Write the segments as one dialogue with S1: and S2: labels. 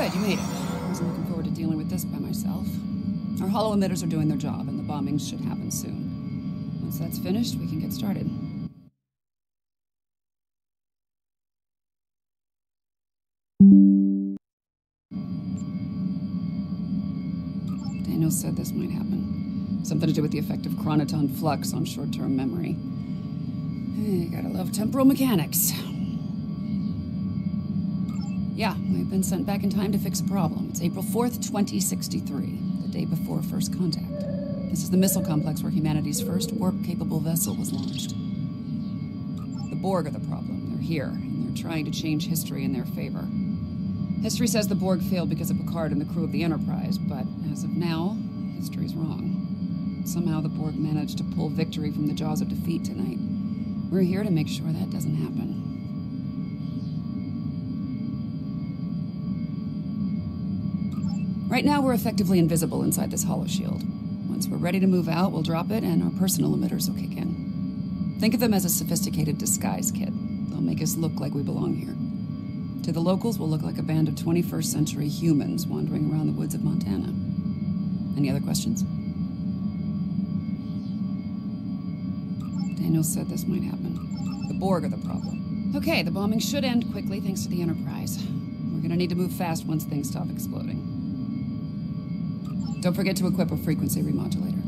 S1: Good, you made it. I wasn't looking forward to dealing with this by myself. Our hollow emitters are doing their job, and the bombings should happen soon. Once that's finished, we can get started. Daniel said this might happen. Something to do with the effect of chronoton flux on short-term memory. Hey, gotta love temporal mechanics. Yeah, we've been sent back in time to fix a problem. It's April 4th, 2063, the day before first contact. This is the missile complex where humanity's first warp-capable vessel was launched. The Borg are the problem. They're here, and they're trying to change history in their favor. History says the Borg failed because of Picard and the crew of the Enterprise, but as of now, history's wrong. Somehow the Borg managed to pull victory from the jaws of defeat tonight. We're here to make sure that doesn't happen. Right now, we're effectively invisible inside this hollow shield. Once we're ready to move out, we'll drop it, and our personal emitters will kick in. Think of them as a sophisticated disguise kit. They'll make us look like we belong here. To the locals, we'll look like a band of 21st century humans wandering around the woods of Montana. Any other questions? Daniel said this might happen. The Borg are the problem. Okay, the bombing should end quickly thanks to the Enterprise. We're gonna need to move fast once things stop exploding. Don't forget to equip a frequency remodulator.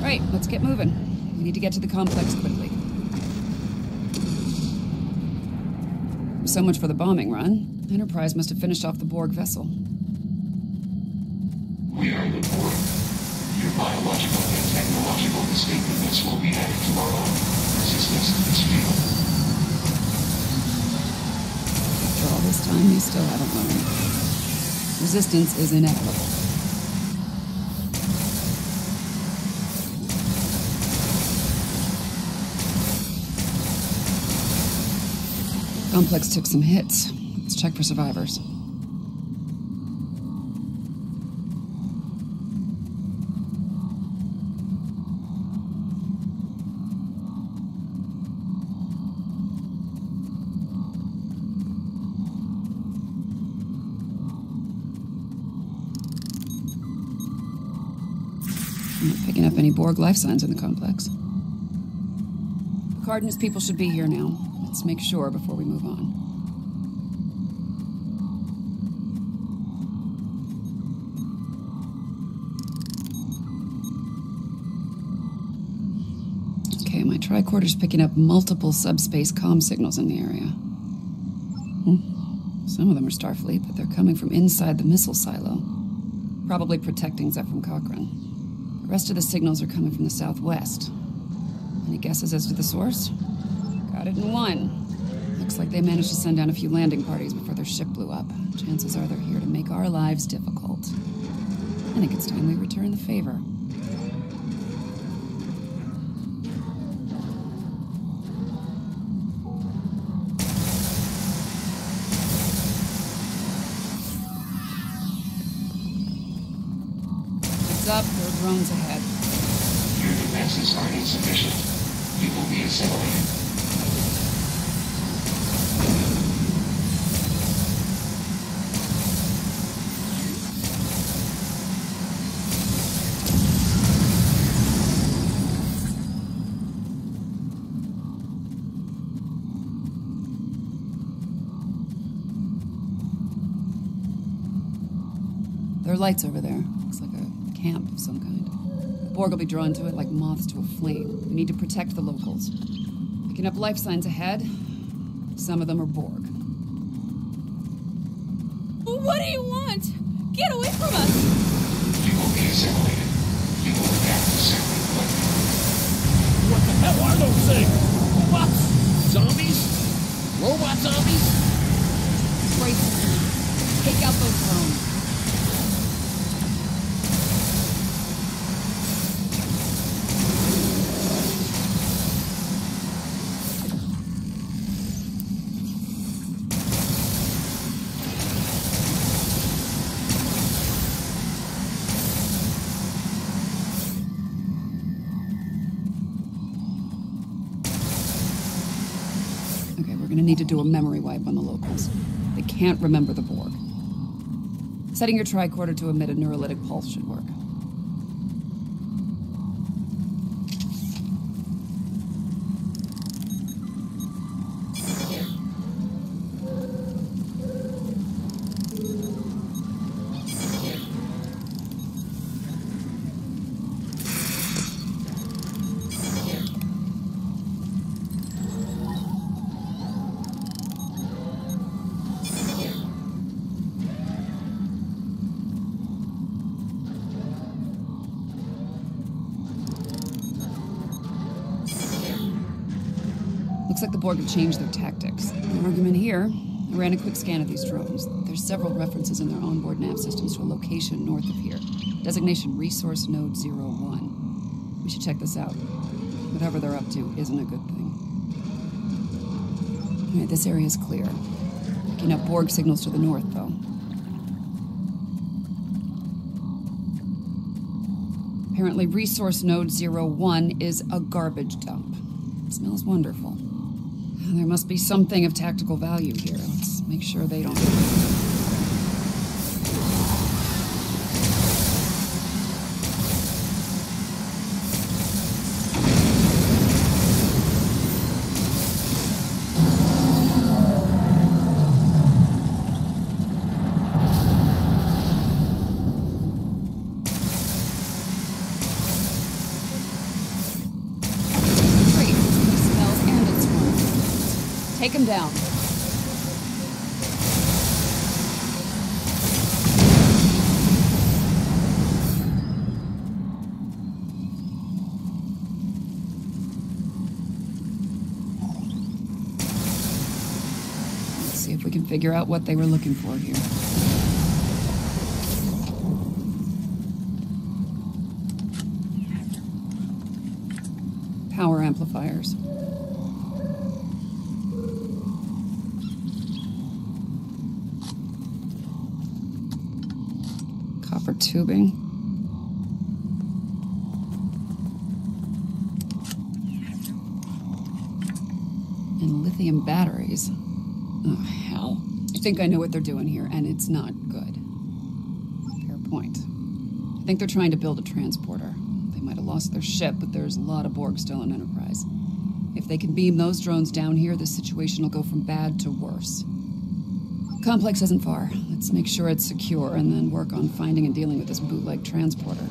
S1: Right, let's get moving. We need to get to the complex quickly. So much for the bombing run. Enterprise must have finished off the Borg vessel.
S2: We are the Borg. Your biological and technological distinctiveness will be added to our own resistance to this field.
S1: After all this time, you still haven't learned. Resistance is inevitable. Complex took some hits. Let's check for survivors. I'm not picking up any Borg life signs in the complex. Picard and his people should be here now. Let's make sure before we move on. Okay, my tricorder's picking up multiple subspace comm signals in the area. Some of them are Starfleet, but they're coming from inside the missile silo. Probably protecting Zeph from Cochrane. The rest of the signals are coming from the southwest. Any guesses as to the source? Got it in one. Looks like they managed to send down a few landing parties before their ship blew up. Chances are they're here to make our lives difficult. I think it's time we return the favor. Heads up, there are drones ahead.
S2: Your defenses are insufficient. You will be assimilated.
S1: There are lights over there. Looks like a camp of some kind. The Borg will be drawn to it like moths to a flame. We need to protect the locals. Picking up life signs ahead. Some of them are Borg.
S3: What do you want? Get away from us!
S2: You will be assimilated. You will adapt to separate blood.
S4: What the hell are those things? Robots? Zombies? Robot zombies?
S1: Brace. Take out those drones. Okay, we're gonna need to do a memory wipe on the locals. They can't remember the Borg. Setting your tricorder to emit a neurolytic pulse should work. Looks like the Borg have changed their tactics. No argument here. I ran a quick scan of these drones. There's several references in their onboard nav systems to a location north of here. Designation Resource Node 01. We should check this out. Whatever they're up to isn't a good thing. Alright, this area is clear. Picking up Borg signals to the north, though. Apparently, Resource Node 01 is a garbage dump. It smells wonderful. There must be something of tactical value here. Let's make sure they don't. Take him down. Let's see if we can figure out what they were looking for here. Power amplifiers. Copper tubing. And lithium batteries. Oh, hell. I think I know what they're doing here, and it's not good. Fair point. I think they're trying to build a transporter. They might have lost their ship, but there's a lot of Borg still in Enterprise. If they can beam those drones down here, this situation will go from bad to worse. Complex isn't far. Let's make sure it's secure and then work on finding and dealing with this bootleg transporter.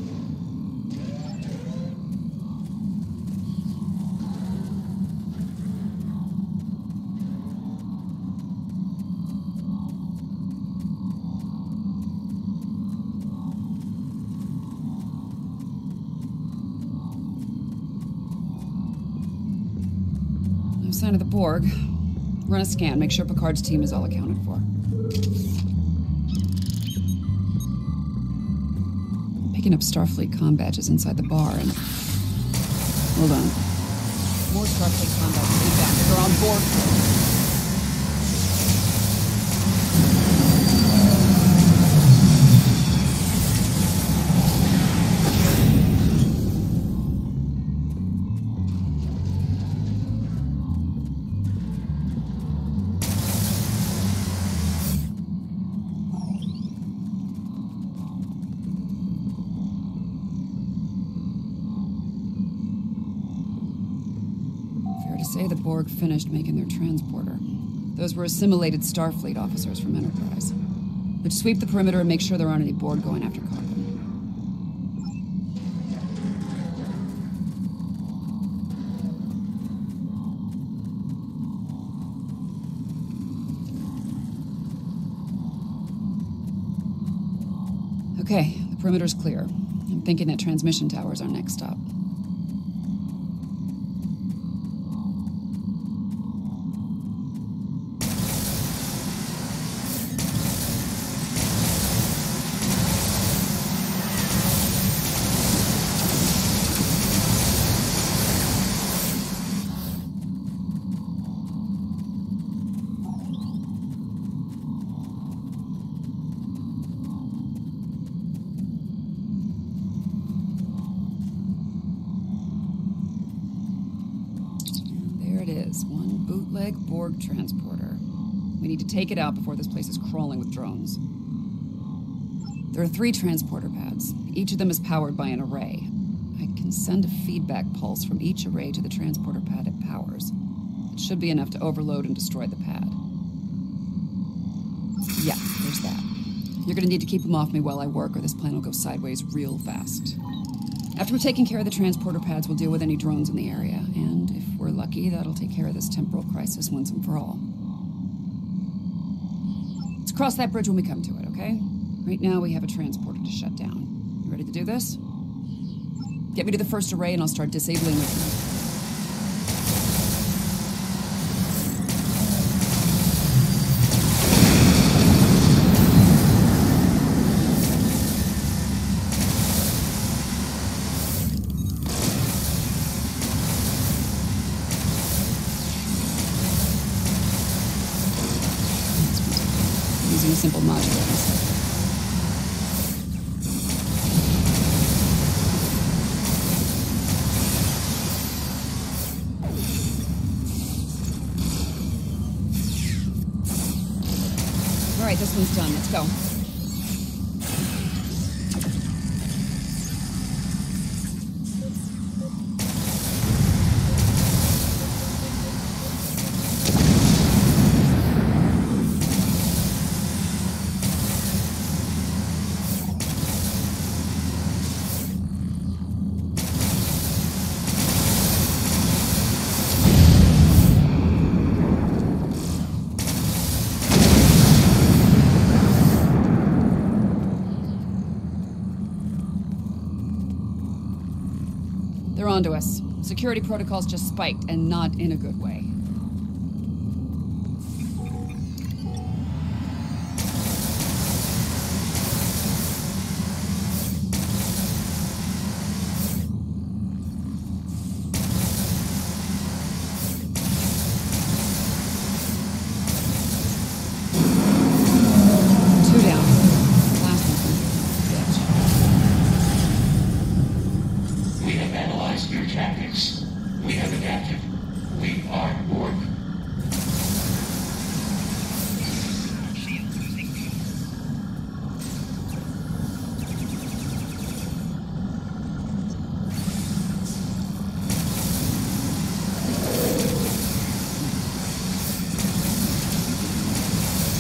S1: No sign of the Borg. Run a scan, make sure Picard's team is all accounted for. Picking up Starfleet comm badges inside the bar and... Hold on. More Starfleet comm badges inbound. They're on board. Say the Borg finished making their transporter. Those were assimilated Starfleet officers from Enterprise. But sweep the perimeter and make sure there aren't any Borg going after Carbon. Okay, the perimeter's clear. I'm thinking that transmission tower's our next stop. is. One bootleg Borg transporter. We need to take it out before this place is crawling with drones. There are 3 transporter pads. Each of them is powered by an array. I can send a feedback pulse from each array to the transporter pad it powers. It should be enough to overload and destroy the pad. Yeah, there's that. You're gonna need to keep them off me while I work, or this plan will go sideways real fast. After we've taken care of the transporter pads, we'll deal with any drones in the area. And if we're lucky, that'll take care of this temporal crisis once and for all. Let's cross that bridge when we come to it, okay? Right now, we have a transporter to shut down. You ready to do this? Get me to the first array and I'll start disabling the... Using a simple modulator instead. All right, this one's done. Let's go. They're onto us. Security protocols just spiked, and not in a good way. Two down. Last one. Bitch.
S2: We have analyzed your tactics. We have adapted. We are Borg.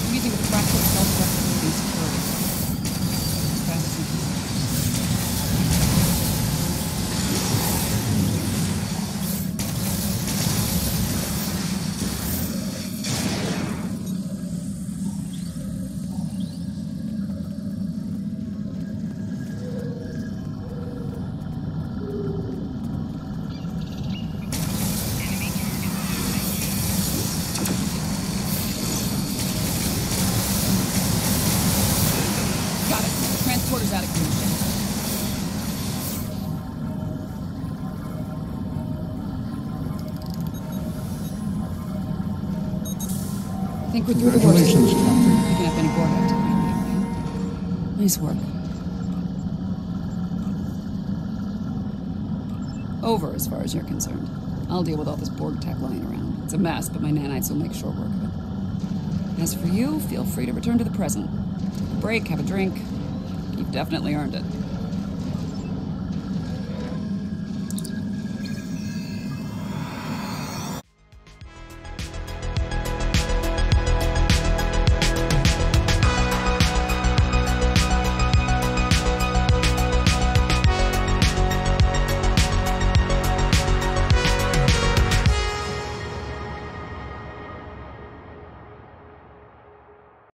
S1: I'm using a fractal self-replicating security. As fast as we can. Got it. The transporter's out of commission. I think we're through the worst.
S5: Congratulations, Captain.
S1: Picking up any Borg activity in the area. Nice work. Over, as far as you're concerned. I'll deal with all this Borg tech lying around. It's a mess, but my nanites will make short work of it. As for you, feel free to return to the present. Take a break, have a drink. You've definitely earned it.